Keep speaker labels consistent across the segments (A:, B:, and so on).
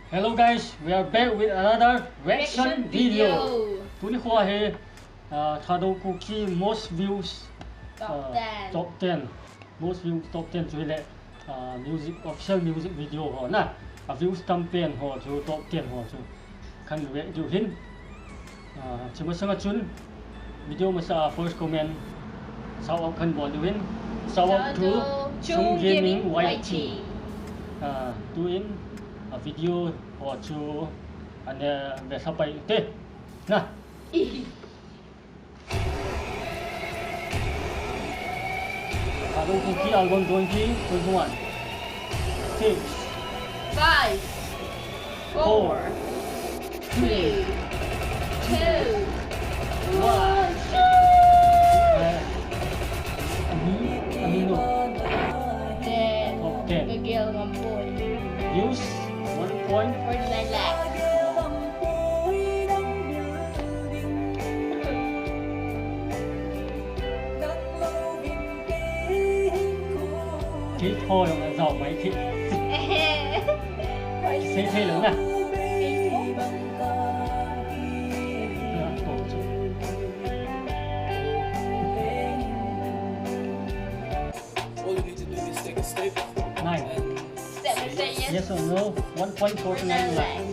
A: Hello guys, we are back with another reaction video. Today we have Thadou Kuki most views top 10 most views top 10 cho lệ music official music video ho na views campaign ho cho top 10 ho cho kan we ju hin chuma sanga chun video ma sa first comment sao kan bo du hin sao to chung gaming YT to in a video or to ane be sapai te na Thadou Kuki album 2021 6
B: 5 4 3 2 1
A: Amino
B: Then
A: top 10
B: Miguel 1 point
A: views
B: 49 lakhs.
A: Thì thôi mà giàu mấy thì thế lớn à này yes or no 1.49 lakhs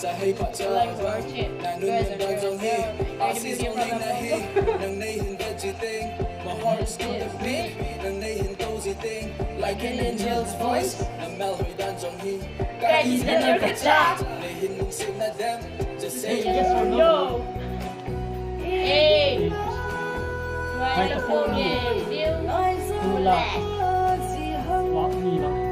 C: sa hay pa cha nang nun dan jong hi asi song ling na hi nang nay hin da ji ting my heart skip a beat nang nay hin to ji ting like an angel's voice nang mel hi dan jong hi
B: Guys, he's gonna get shot.
C: nay hin mung sim na them just say
A: yes or no
B: Hey,
A: microphone Tula Walk me lang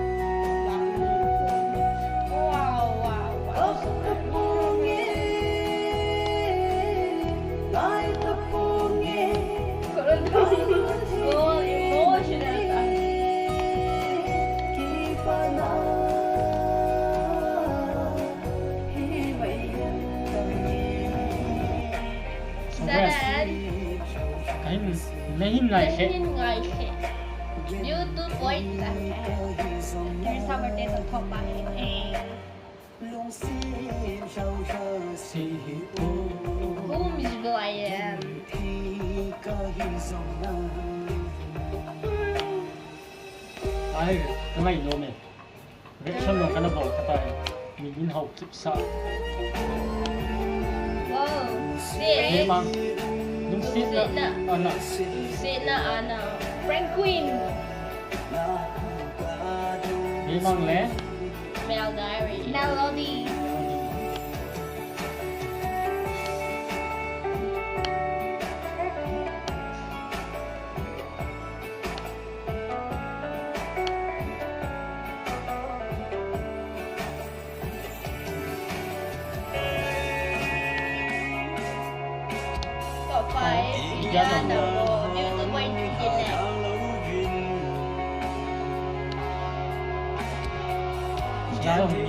A: cái lấy này sẽ
B: YouTube point sao mà tên tổng thống bà Who musical I am
A: ai cái này luôn này reaction ng kanabang katay min hau kip sa
B: Wow,
A: Hey
B: this
A: mang yung sit na ana
B: Sina Ana Frank Queen
A: hey mang le
B: Mel Diary Melody phải ra đầu như tôi quay chương trình này
A: trái không gì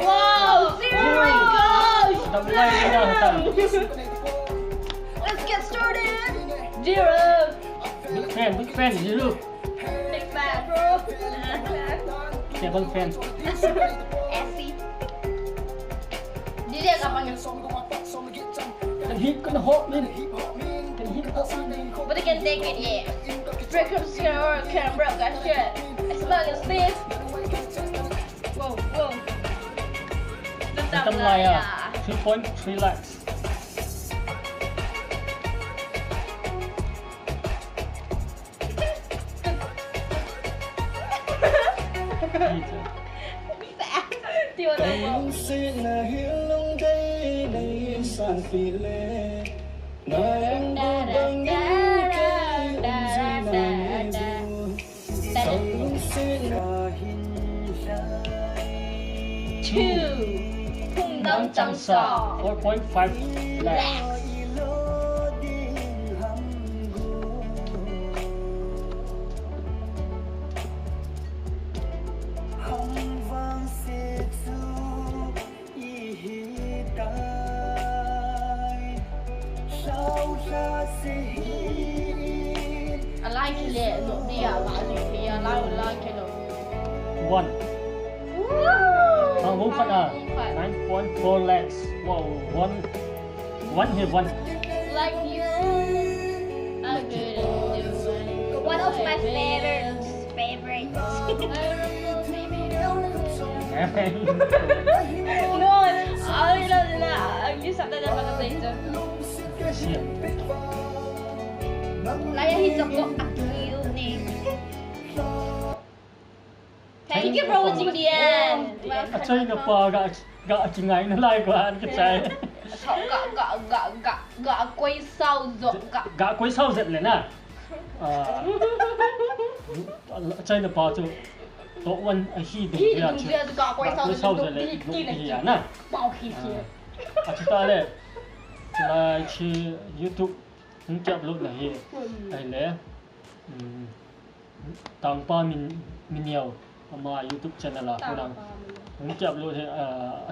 B: wow, zero goes.
A: Tầm quay ra tầm
B: Let's get started. Zero.
A: big fan zero
B: Big fan, bro.
A: 7 fan
B: Essie. Dia kapan yang
A: can hit can hot lên can hit hot
B: but they can take it, yeah. Break up score, camera, got shit. As long as this. Whoa, whoa.
A: tầm lại à 2.3 lakhs
B: Tiêu đâu Two. Đông trong sò
A: 4.5 lakhs
B: I like it. Look, yeah, I like it.
A: One. Vuông phật à? 9.4 lakhs. Wow, one here, one.
B: Like you, I couldn't do it.
D: One of my favorites.
B: No, I don't know. I'm just something about the later.
D: Lại thì chọc có yêu nè.
B: Thank you for watching the end.
A: Chơi nó pa gạ chừng ngày nó like của anh cái trái.
B: Gạ quay sau rồi
A: Gạ quay sau giật lên à? Chơi nó pa chú tổ quân khi đừng ra chứ. Gạ quay sau giật lên lúc gì à nè?
B: Bao khi kia.
A: Chúng ta đây là trên YouTube những kẹp lúc này hay lẽ tăng pa mình nhiều mà YouTube channel là cô đang những kẹp lúc thì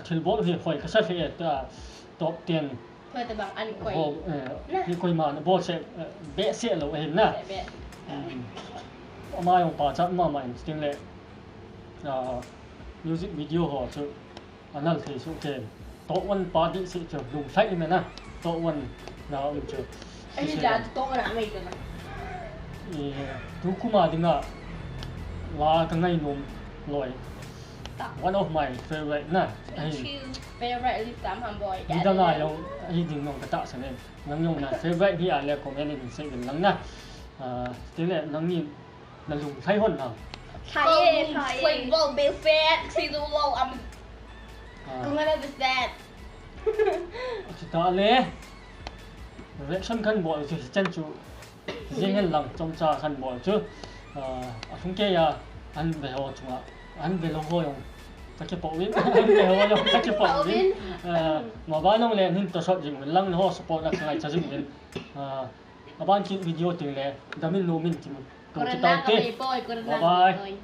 A: thil bot thì phải cái sách thì top 10
B: Thôi thì bằng anh quay.
A: Đi quay mà nó bot sẽ bé sẽ lâu hình nè mà用把chắc mà mình tiếng lệ music video họ chứ anh là thì số tiền top 1 party sẽ chụp dùng sách này nè top 1 nào mình chụp
B: Anh đã tốt là mày rồi nè.
A: Tú kuma dinga la ka ngai nom loi one of my favorite na
B: Favorite list tám ham boy.
A: đi da nga yo ai ding nong ka ta sa ne nang yong na favorite hi ale comment ni se den nang na te le nang ni na lung thai hon na
D: Thầy
B: Quay vô bê phết. Xin dù lâu âm. Cũng là bê phết.
A: chỉ ta le reaction kan bo chi chen chu riêng anh làm trong trà khăn bò chứ không kia anh về hồ chung anh về lâu hồi không các cái bộ viên anh về hồ không các cái bộ viên mà bạn nông lên hình tổ sọt dựng mình lăng hồ support là ngày cho dựng mình bạn kỹ video tiền lệ đã mình nô mình chỉ một tổ chức tao kia bye bye